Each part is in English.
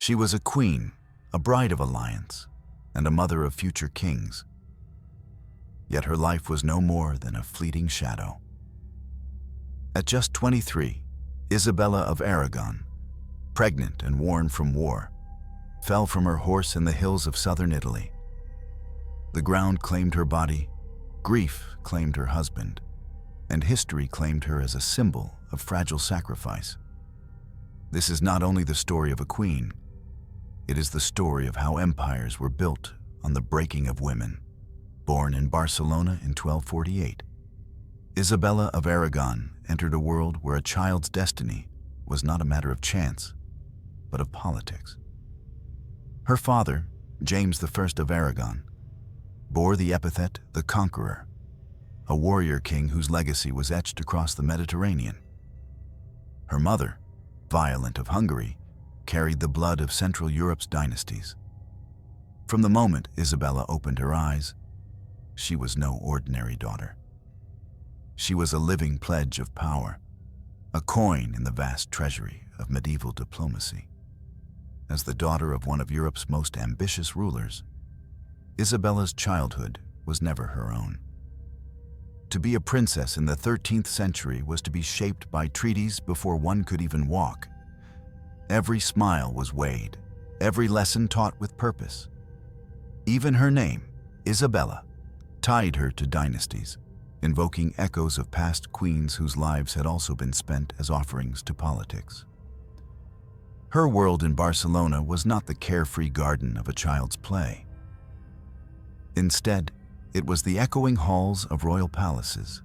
She was a queen, a bride of alliance, and a mother of future kings. Yet her life was no more than a fleeting shadow. At just 23, Isabella of Aragon, pregnant and worn from war, fell from her horse in the hills of southern Italy. The ground claimed her body, grief claimed her husband, and history claimed her as a symbol of fragile sacrifice. This is not only the story of a queen, it is the story of how empires were built on the breaking of women. Born in Barcelona in 1248, Isabella of Aragon entered a world where a child's destiny was not a matter of chance, but of politics. Her father, James I of Aragon, bore the epithet the Conqueror, a warrior king whose legacy was etched across the Mediterranean. Her mother, Violent of Hungary, carried the blood of Central Europe's dynasties. From the moment Isabella opened her eyes, she was no ordinary daughter. She was a living pledge of power, a coin in the vast treasury of medieval diplomacy. As the daughter of one of Europe's most ambitious rulers, Isabella's childhood was never her own. To be a princess in the 13th century was to be shaped by treaties before one could even walk. Every smile was weighed, every lesson taught with purpose. Even her name, Isabella, tied her to dynasties, invoking echoes of past queens whose lives had also been spent as offerings to politics. Her world in Barcelona was not the carefree garden of a child's play. Instead, it was the echoing halls of royal palaces,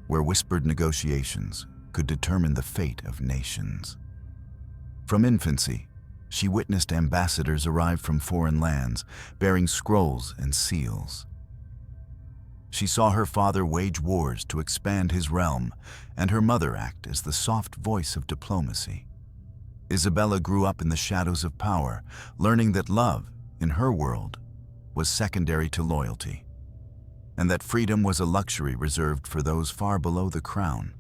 where whispered negotiations could determine the fate of nations. From infancy, she witnessed ambassadors arrive from foreign lands, bearing scrolls and seals. She saw her father wage wars to expand his realm, and her mother act as the soft voice of diplomacy. Isabella grew up in the shadows of power, learning that love, in her world, was secondary to loyalty, and that freedom was a luxury reserved for those far below the crown.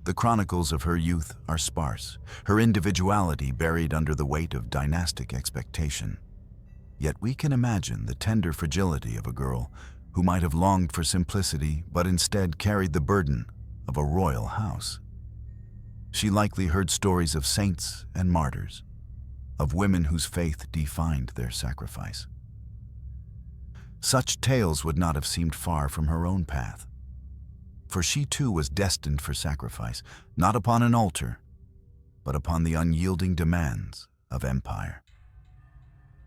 The chronicles of her youth are sparse, her individuality buried under the weight of dynastic expectation. Yet we can imagine the tender fragility of a girl who might have longed for simplicity but instead carried the burden of a royal house. She likely heard stories of saints and martyrs, of women whose faith defined their sacrifice. Such tales would not have seemed far from her own path, for she too was destined for sacrifice, not upon an altar, but upon the unyielding demands of empire.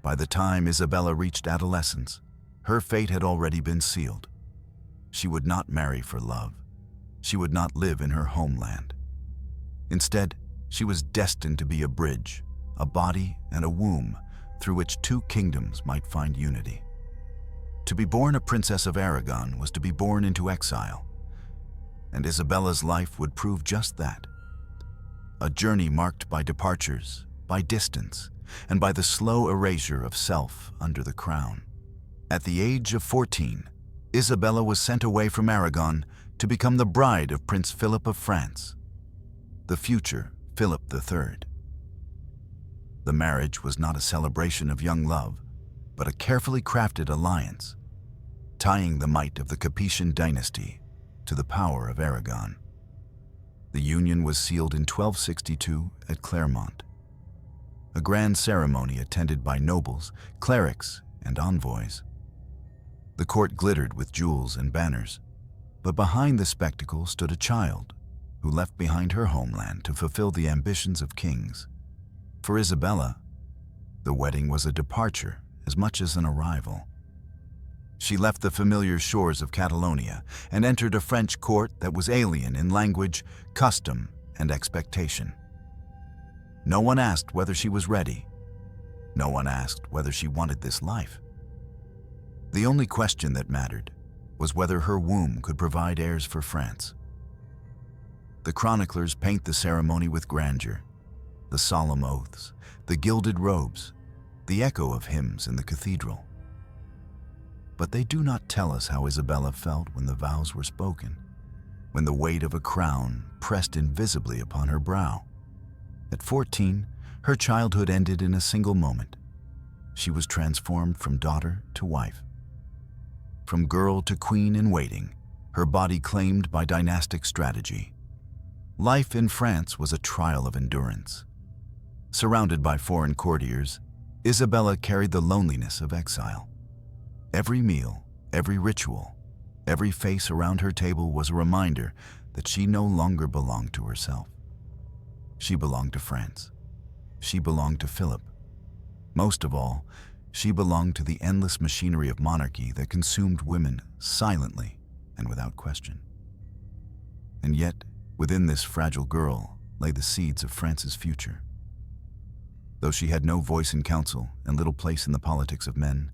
By the time Isabella reached adolescence, her fate had already been sealed. She would not marry for love. She would not live in her homeland. Instead, she was destined to be a bridge, a body and a womb through which two kingdoms might find unity. To be born a princess of Aragon was to be born into exile, and Isabella's life would prove just that. A journey marked by departures, by distance, and by the slow erasure of self under the crown. At the age of 14, Isabella was sent away from Aragon to become the bride of Prince Philip of France, the future Philip III. The marriage was not a celebration of young love, but a carefully crafted alliance, tying the might of the Capetian dynasty to the power of Aragon. The union was sealed in 1262 at Clermont, a grand ceremony attended by nobles, clerics, and envoys. The court glittered with jewels and banners, but behind the spectacle stood a child who left behind her homeland to fulfill the ambitions of kings. For Isabella, the wedding was a departure as much as an arrival. She left the familiar shores of Catalonia and entered a French court that was alien in language, custom, and expectation. No one asked whether she was ready. No one asked whether she wanted this life. The only question that mattered was whether her womb could provide heirs for France. The chroniclers paint the ceremony with grandeur, the solemn oaths, the gilded robes, the echo of hymns in the cathedral. But they do not tell us how Isabella felt when the vows were spoken, when the weight of a crown pressed invisibly upon her brow. At 14, Her childhood ended in a single moment. She was transformed from daughter to wife. From girl to queen in waiting, her body claimed by dynastic strategy. Life in France was a trial of endurance. Surrounded by foreign courtiers, Isabella carried the loneliness of exile. Every meal, every ritual, every face around her table was a reminder that she no longer belonged to herself. She belonged to France. She belonged to Philip. Most of all, she belonged to the endless machinery of monarchy that consumed women silently and without question. And yet, within this fragile girl lay the seeds of France's future. Though she had no voice in council and little place in the politics of men,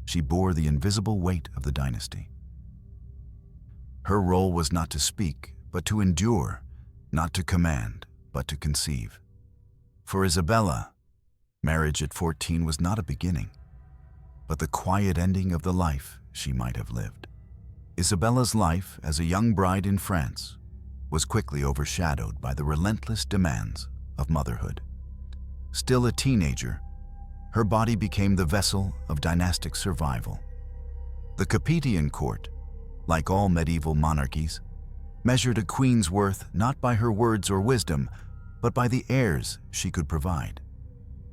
she bore the invisible weight of the dynasty. Her role was not to speak, but to endure, not to command, but to conceive. For Isabella, marriage at 14 was not a beginning, but the quiet ending of the life she might have lived. Isabella's life as a young bride in France was quickly overshadowed by the relentless demands of motherhood. Still a teenager, her body became the vessel of dynastic survival. The Capetian court, like all medieval monarchies, measured a queen's worth not by her words or wisdom, but by the heirs she could provide.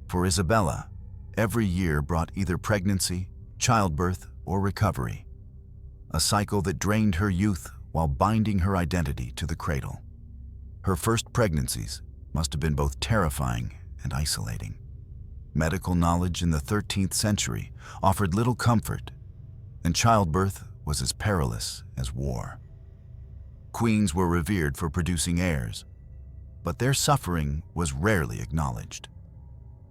For Isabella, every year brought either pregnancy, childbirth, or recovery, a cycle that drained her youth while binding her identity to the cradle. Her first pregnancies must have been both terrifying and isolating. Medical knowledge in the 13th century offered little comfort, and childbirth was as perilous as war. Queens were revered for producing heirs, but their suffering was rarely acknowledged.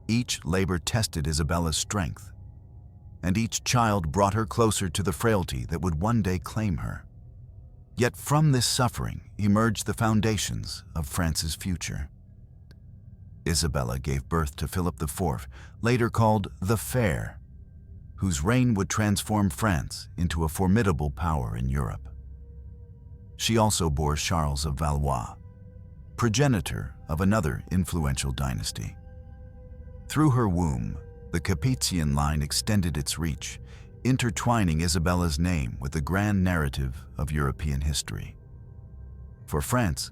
Each labor tested Isabella's strength, and each child brought her closer to the frailty that would one day claim her. Yet from this suffering emerged the foundations of France's future. Isabella gave birth to Philip IV, later called the Fair, whose reign would transform France into a formidable power in Europe. She also bore Charles of Valois, progenitor of another influential dynasty. Through her womb, the Capetian line extended its reach, intertwining Isabella's name with the grand narrative of European history. For France,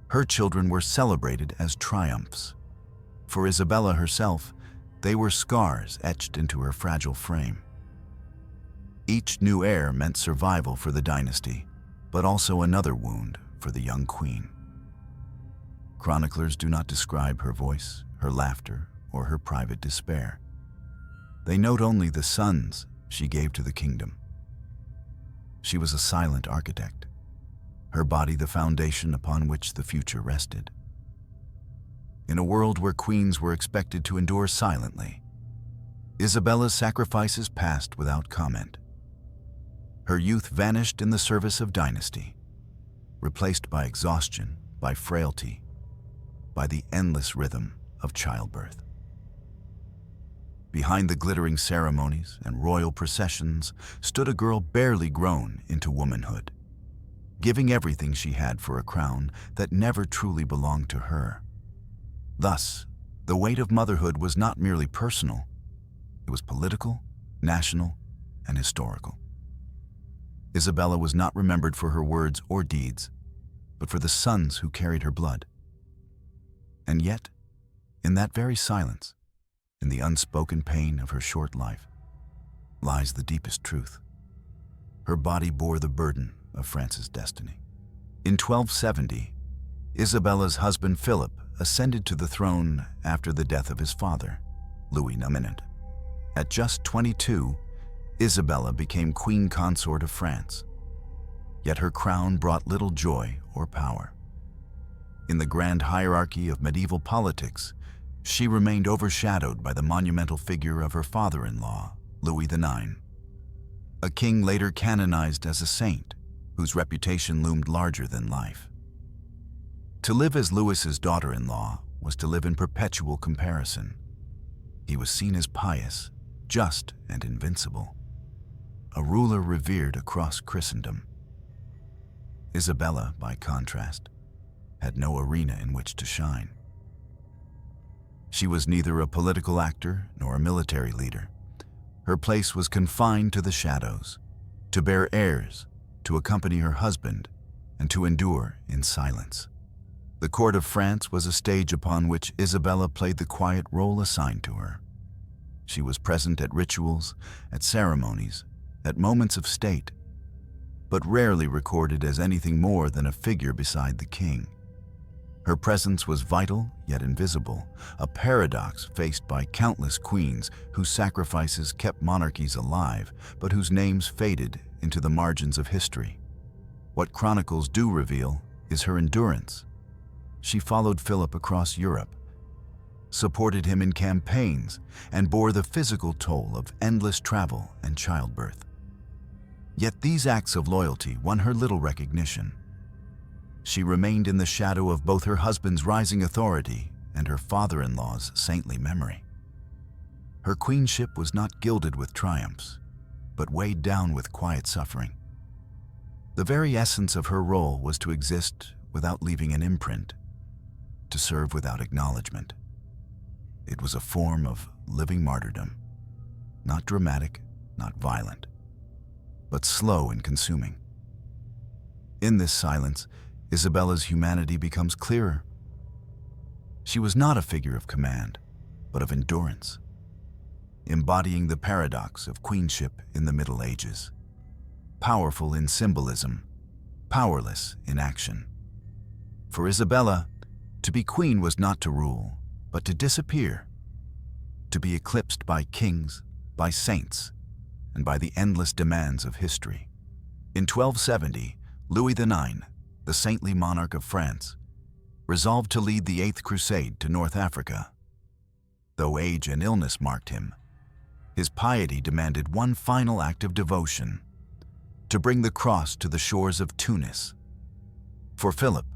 her children were celebrated as triumphs. For Isabella herself, they were scars etched into her fragile frame. Each new heir meant survival for the dynasty, but also another wound for the young queen. Chroniclers do not describe her voice, her laughter, or her private despair. They note only the sons she gave to the kingdom. She was a silent architect, her body the foundation upon which the future rested. In a world where queens were expected to endure silently, Isabella's sacrifices passed without comment. Her youth vanished in the service of dynasty, replaced by exhaustion, by frailty, by the endless rhythm of childbirth. Behind the glittering ceremonies and royal processions stood a girl barely grown into womanhood, giving everything she had for a crown that never truly belonged to her. Thus, the weight of motherhood was not merely personal, it was political, national, and historical. Isabella was not remembered for her words or deeds, but for the sons who carried her blood. And yet, in that very silence, in the unspoken pain of her short life, lies the deepest truth. Her body bore the burden of France's destiny. In 1270, Isabella's husband Philip ascended to the throne after the death of his father, Louis IX. At just 22, Isabella became queen consort of France. Yet her crown brought little joy or power. In the grand hierarchy of medieval politics, she remained overshadowed by the monumental figure of her father-in-law, Louis IX, a king later canonized as a saint, whose reputation loomed larger than life. To live as Louis's daughter-in-law was to live in perpetual comparison. He was seen as pious, just, and invincible, a ruler revered across Christendom. Isabella, by contrast, had no arena in which to shine. She was neither a political actor nor a military leader. Her place was confined to the shadows, to bear heirs, to accompany her husband, and to endure in silence. The court of France was a stage upon which Isabella played the quiet role assigned to her. She was present at rituals, at ceremonies, at moments of state, but rarely recorded as anything more than a figure beside the king. Her presence was vital yet invisible, a paradox faced by countless queens whose sacrifices kept monarchies alive, but whose names faded into the margins of history. What chronicles do reveal is her endurance. She followed Philip across Europe, supported him in campaigns, and bore the physical toll of endless travel and childbirth. Yet these acts of loyalty won her little recognition. She remained in the shadow of both her husband's rising authority and her father-in-law's saintly memory. Her queenship was not gilded with triumphs, but weighed down with quiet suffering. The very essence of her role was to exist without leaving an imprint, to serve without acknowledgement. It was a form of living martyrdom, not dramatic, not violent, but slow and consuming. In this silence, Isabella's humanity becomes clearer. She was not a figure of command, but of endurance, embodying the paradox of queenship in the Middle Ages. Powerful in symbolism, powerless in action. For Isabella, to be queen was not to rule, but to disappear, to be eclipsed by kings, by saints, and by the endless demands of history. In 1270, Louis IX, the saintly monarch of France, resolved to lead the Eighth Crusade to North Africa. Though age and illness marked him, his piety demanded one final act of devotion: to bring the cross to the shores of Tunis. For Philip,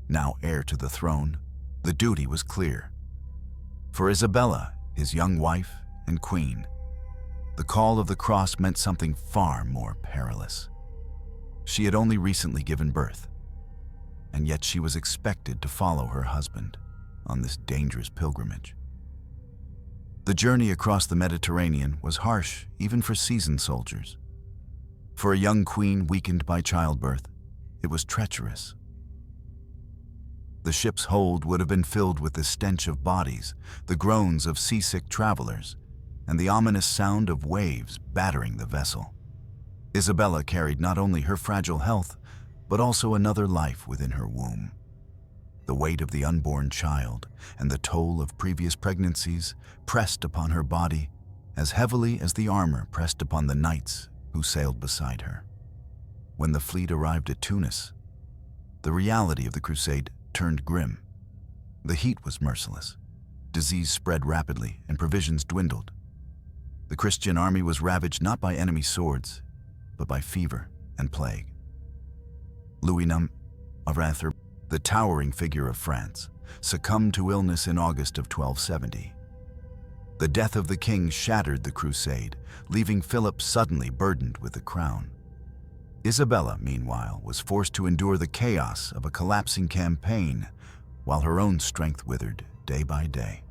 now heir to the throne, the duty was clear. For Isabella, his young wife and queen, the call of the cross meant something far more perilous. She had only recently given birth, and yet she was expected to follow her husband on this dangerous pilgrimage. The journey across the Mediterranean was harsh even for seasoned soldiers. For a young queen weakened by childbirth, it was treacherous. The ship's hold would have been filled with the stench of bodies, the groans of seasick travelers, and the ominous sound of waves battering the vessel. Isabella carried not only her fragile health, but also another life within her womb. The weight of the unborn child and the toll of previous pregnancies pressed upon her body as heavily as the armor pressed upon the knights who sailed beside her. When the fleet arrived at Tunis, the reality of the crusade turned grim. The heat was merciless. Disease spread rapidly and provisions dwindled. The Christian army was ravaged not by enemy swords, but by fever and plague. Louis IX of Aragon, the towering figure of France, succumbed to illness in August of 1270. The death of the king shattered the crusade, leaving Philip suddenly burdened with the crown. Isabella, meanwhile, was forced to endure the chaos of a collapsing campaign, while her own strength withered day by day.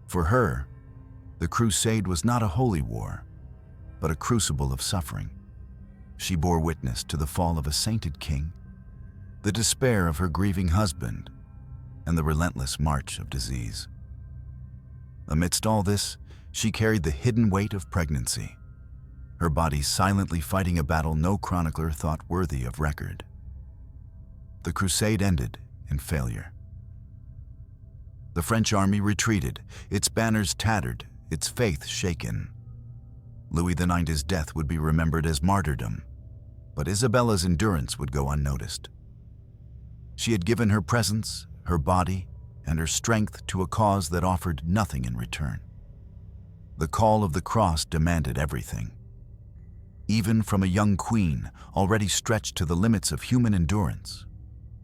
For her, the crusade was not a holy war, but a crucible of suffering. She bore witness to the fall of a sainted king, the despair of her grieving husband, and the relentless march of disease. Amidst all this, she carried the hidden weight of pregnancy, her body silently fighting a battle no chronicler thought worthy of record. The crusade ended in failure. The French army retreated, its banners tattered, its faith shaken. Louis IX's death would be remembered as martyrdom, but Isabella's endurance would go unnoticed. She had given her presence, her body, and her strength to a cause that offered nothing in return. The call of the cross demanded everything. Even from a young queen already stretched to the limits of human endurance.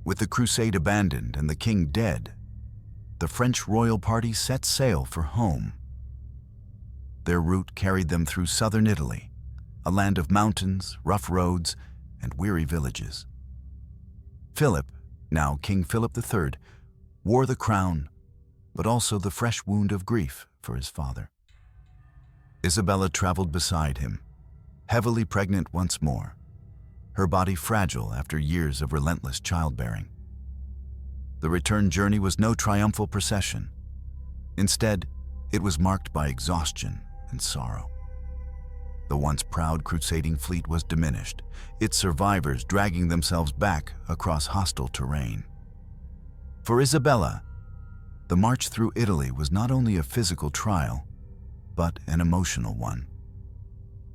With the crusade abandoned and the king dead, the French royal party set sail for home. Their route carried them through southern Italy, a land of mountains, rough roads, and weary villages. Philip, now King Philip III, wore the crown, but also the fresh wound of grief for his father. Isabella traveled beside him, heavily pregnant once more, her body fragile after years of relentless childbearing. The return journey was no triumphal procession. Instead, it was marked by exhaustion and sorrow. The once proud crusading fleet was diminished, its survivors dragging themselves back across hostile terrain. For Isabella, the march through Italy was not only a physical trial, but an emotional one.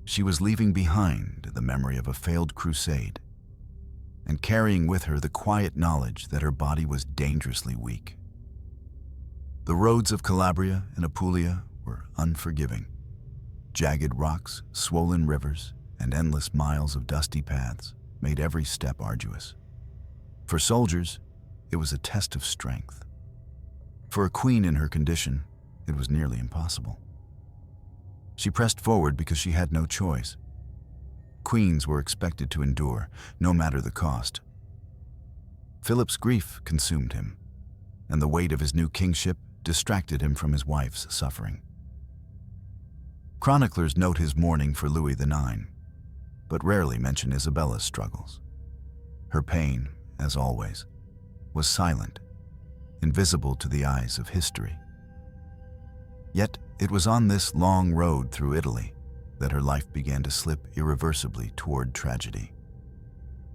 She was leaving behind the memory of a failed crusade and carrying with her the quiet knowledge that her body was dangerously weak. The roads of Calabria and Apulia were unforgiving. Jagged rocks, swollen rivers, and endless miles of dusty paths made every step arduous. For soldiers, it was a test of strength. For a queen in her condition, it was nearly impossible. She pressed forward because she had no choice. Queens were expected to endure, no matter the cost. Philip's grief consumed him, and the weight of his new kingship distracted him from his wife's suffering. Chroniclers note his mourning for Louis IX, but rarely mention Isabella's struggles. Her pain, as always, was silent, invisible to the eyes of history. Yet it was on this long road through Italy that her life began to slip irreversibly toward tragedy.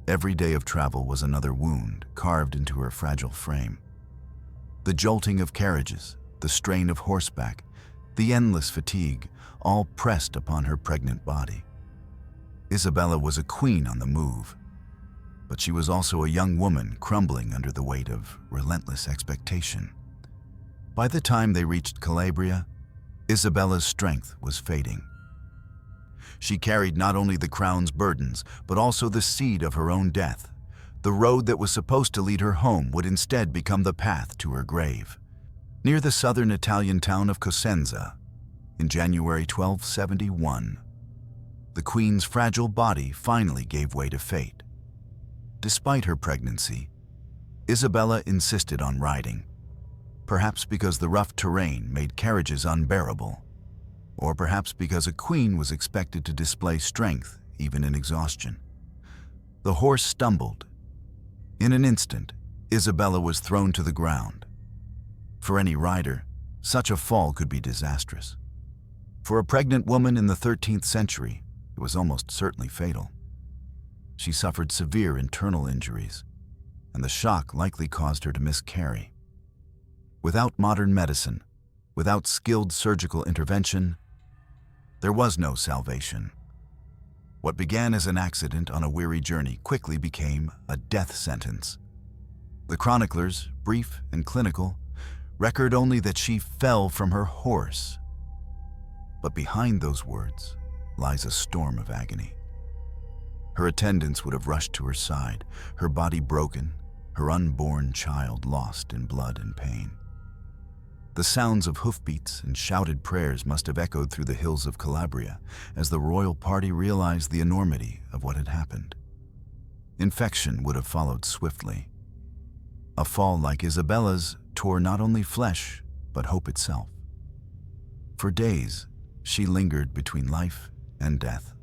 Every day of travel was another wound carved into her fragile frame. The jolting of carriages, the strain of horseback, the endless fatigue, all pressed upon her pregnant body. Isabella was a queen on the move, but she was also a young woman crumbling under the weight of relentless expectation. By the time they reached Calabria, Isabella's strength was fading. She carried not only the crown's burdens, but also the seed of her own death. The road that was supposed to lead her home would instead become the path to her grave. Near the southern Italian town of Cosenza, in January 1271, the queen's fragile body finally gave way to fate. Despite her pregnancy, Isabella insisted on riding, perhaps because the rough terrain made carriages unbearable, or perhaps because a queen was expected to display strength even in exhaustion. The horse stumbled. In an instant, Isabella was thrown to the ground. For any rider, such a fall could be disastrous. For a pregnant woman in the 13th century, it was almost certainly fatal. She suffered severe internal injuries, and the shock likely caused her to miscarry. Without modern medicine, without skilled surgical intervention, there was no salvation. What began as an accident on a weary journey quickly became a death sentence. The chroniclers, brief and clinical, record only that she fell from her horse. But behind those words lies a storm of agony. Her attendants would have rushed to her side, her body broken, her unborn child lost in blood and pain. The sounds of hoofbeats and shouted prayers must have echoed through the hills of Calabria as the royal party realized the enormity of what had happened. Infection would have followed swiftly. A fall like Isabella's tore not only flesh, but hope itself. For days, she lingered between life and death.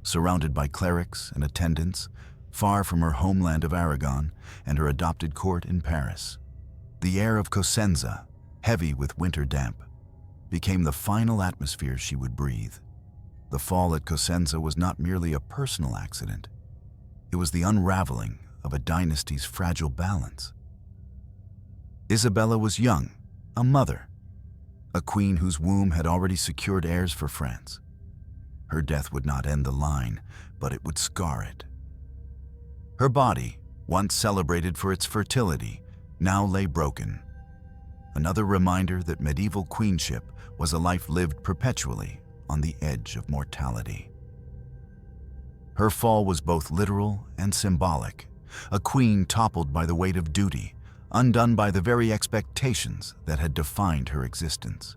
Surrounded by clerics and attendants, far from her homeland of Aragon and her adopted court in Paris, the air of Cosenza, heavy with winter damp, became the final atmosphere she would breathe. The fall at Cosenza was not merely a personal accident. It was the unraveling of a dynasty's fragile balance. Isabella was young, a mother, a queen whose womb had already secured heirs for France. Her death would not end the line, but it would scar it. Her body, once celebrated for its fertility, now lay broken. Another reminder that medieval queenship was a life lived perpetually on the edge of mortality. Her fall was both literal and symbolic, a queen toppled by the weight of duty, undone by the very expectations that had defined her existence.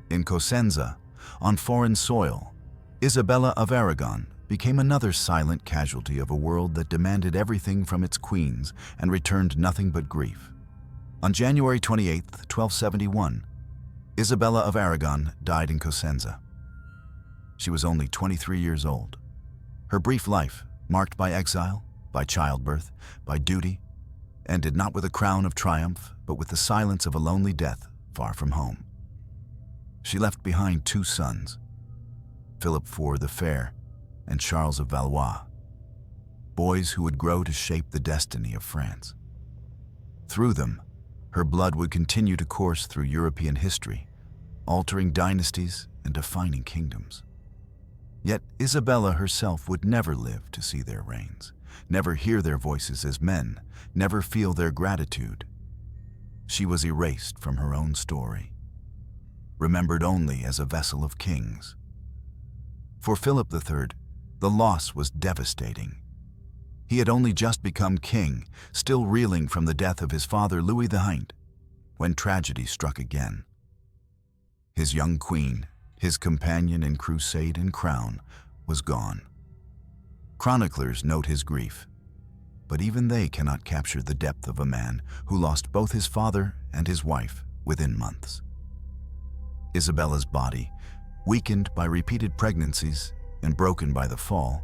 In Cosenza, on foreign soil, Isabella of Aragon became another silent casualty of a world that demanded everything from its queens and returned nothing but grief. On January 28, 1271, Isabella of Aragon died in Cosenza. She was only 23 years old. Her brief life, marked by exile, by childbirth, by duty, ended not with a crown of triumph, but with the silence of a lonely death far from home. She left behind 2 sons, Philip IV the Fair and Charles of Valois, boys who would grow to shape the destiny of France. Through them, her blood would continue to course through European history, altering dynasties and defining kingdoms. Yet Isabella herself would never live to see their reigns, never hear their voices as men, never feel their gratitude. She was erased from her own story, remembered only as a vessel of kings. For Philip III, the loss was devastating. He had only just become king, still reeling from the death of his father Louis IX, when tragedy struck again. His young queen, his companion in crusade and crown, was gone. Chroniclers note his grief, but even they cannot capture the depth of a man who lost both his father and his wife within months. Isabella's body, weakened by repeated pregnancies and broken by the fall,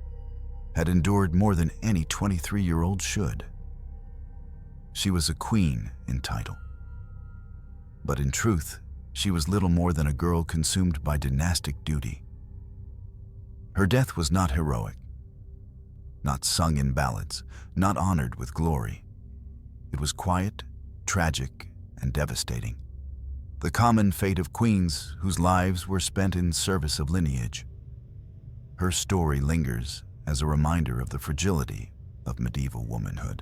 had endured more than any 23-year-old should. She was a queen in title, but in truth, she was little more than a girl consumed by dynastic duty. Her death was not heroic, not sung in ballads, not honored with glory. It was quiet, tragic, and devastating. The common fate of queens whose lives were spent in service of lineage. Her story lingers as a reminder of the fragility of medieval womanhood.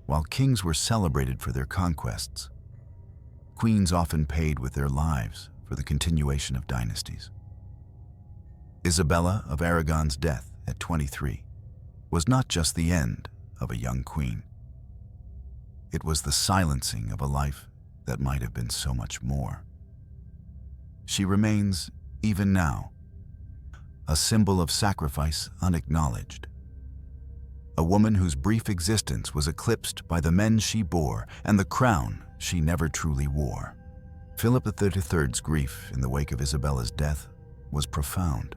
While kings were celebrated for their conquests, queens often paid with their lives for the continuation of dynasties. Isabella of Aragon's death at 23 was not just the end of a young queen. It was the silencing of a life that might have been so much more. She remains, even now, a symbol of sacrifice unacknowledged. A woman whose brief existence was eclipsed by the men she bore and the crown she never truly wore. Philip III's grief in the wake of Isabella's death was profound,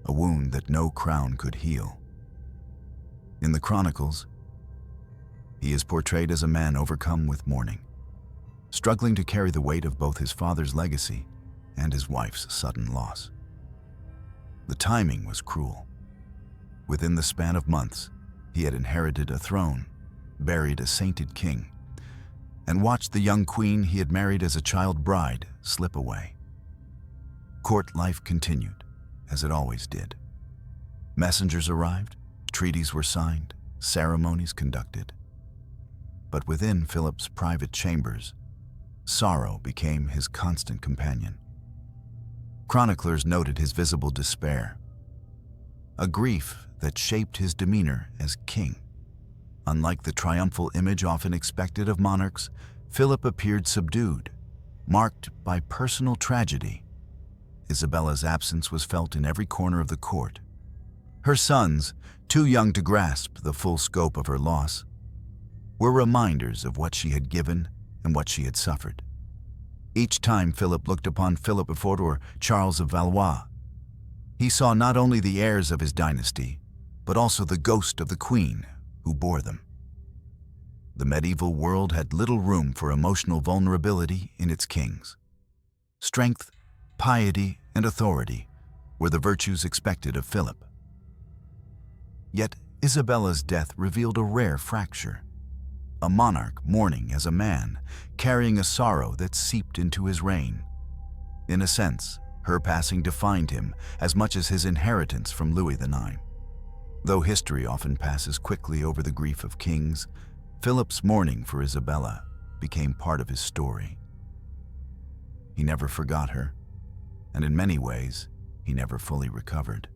a wound that no crown could heal. In the Chronicles, he is portrayed as a man overcome with mourning, struggling to carry the weight of both his father's legacy and his wife's sudden loss. The timing was cruel. Within the span of months, he had inherited a throne, buried a sainted king, and watched the young queen he had married as a child bride slip away. Court life continued, as it always did. Messengers arrived, treaties were signed, ceremonies conducted. But within Philip's private chambers, sorrow became his constant companion. Chroniclers noted his visible despair, a grief that shaped his demeanor as king. Unlike the triumphal image often expected of monarchs, Philip appeared subdued, marked by personal tragedy. Isabella's absence was felt in every corner of the court. Her sons, too young to grasp the full scope of her loss, were reminders of what she had given and what she had suffered. Each time Philip looked upon Philip IV or Charles of Valois, he saw not only the heirs of his dynasty, but also the ghost of the queen who bore them. The medieval world had little room for emotional vulnerability in its kings. Strength, piety, and authority were the virtues expected of Philip. Yet Isabella's death revealed a rare fracture. A monarch mourning as a man, carrying a sorrow that seeped into his reign. In a sense, her passing defined him as much as his inheritance from Louis IX. Though history often passes quickly over the grief of kings, Philip's mourning for Isabella became part of his story. He never forgot her, and in many ways, he never fully recovered.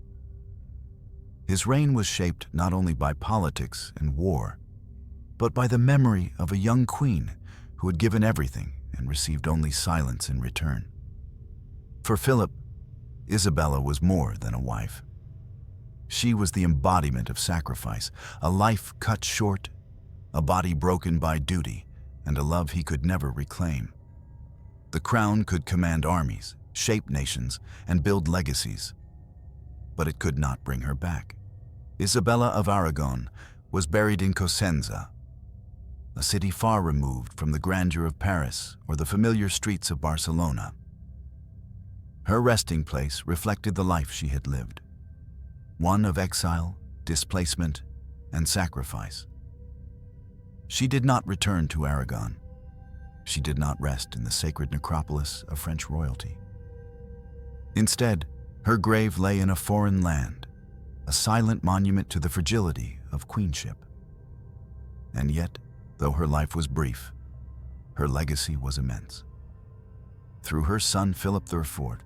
His reign was shaped not only by politics and war, but by the memory of a young queen who had given everything and received only silence in return. For Philip, Isabella was more than a wife. She was the embodiment of sacrifice, a life cut short, a body broken by duty, and a love he could never reclaim. The crown could command armies, shape nations, and build legacies, but it could not bring her back. Isabella of Aragon was buried in Cosenza, a city far removed from the grandeur of Paris or the familiar streets of Barcelona. Her resting place reflected the life she had lived, one of exile, displacement, and sacrifice. She did not return to Aragon. She did not rest in the sacred necropolis of French royalty. Instead, her grave lay in a foreign land, a silent monument to the fragility of queenship. And yet, though her life was brief, her legacy was immense. Through her son Philip IV,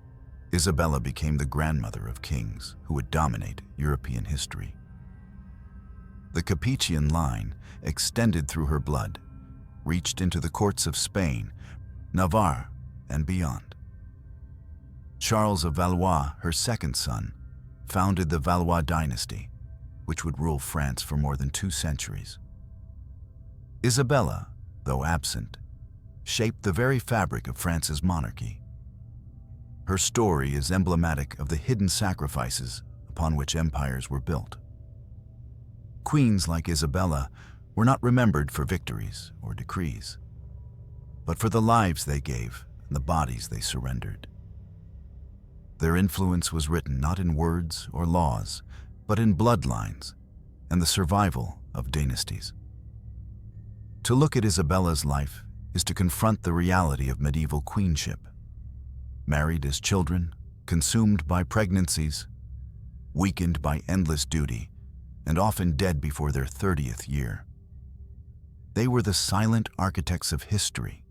Isabella became the grandmother of kings who would dominate European history. The Capetian line extended through her blood, reached into the courts of Spain, Navarre, and beyond. Charles of Valois, her second son, founded the Valois dynasty, which would rule France for more than 2 centuries. Isabella, though absent, shaped the very fabric of France's monarchy. Her story is emblematic of the hidden sacrifices upon which empires were built. Queens like Isabella were not remembered for victories or decrees, but for the lives they gave and the bodies they surrendered. Their influence was written not in words or laws, but in bloodlines and the survival of dynasties. To look at Isabella's life is to confront the reality of medieval queenship. Married as children, consumed by pregnancies, weakened by endless duty, and often dead before their 30th year. They were the silent architects of history,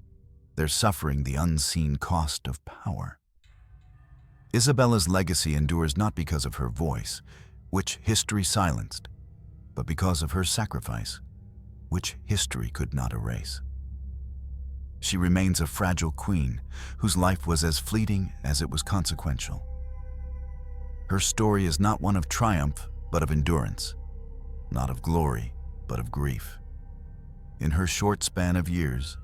their suffering the unseen cost of power. Isabella's legacy endures not because of her voice, which history silenced, but because of her sacrifice, which history could not erase. She remains a fragile queen whose life was as fleeting as it was consequential. Her story is not one of triumph, but of endurance, not of glory, but of grief. In her short span of years,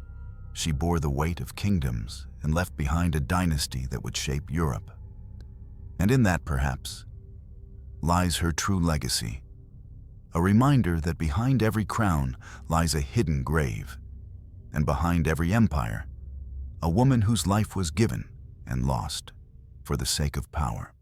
she bore the weight of kingdoms and left behind a dynasty that would shape Europe. And in that, perhaps, lies her true legacy, a reminder that behind every crown lies a hidden grave, and behind every empire, a woman whose life was given and lost for the sake of power.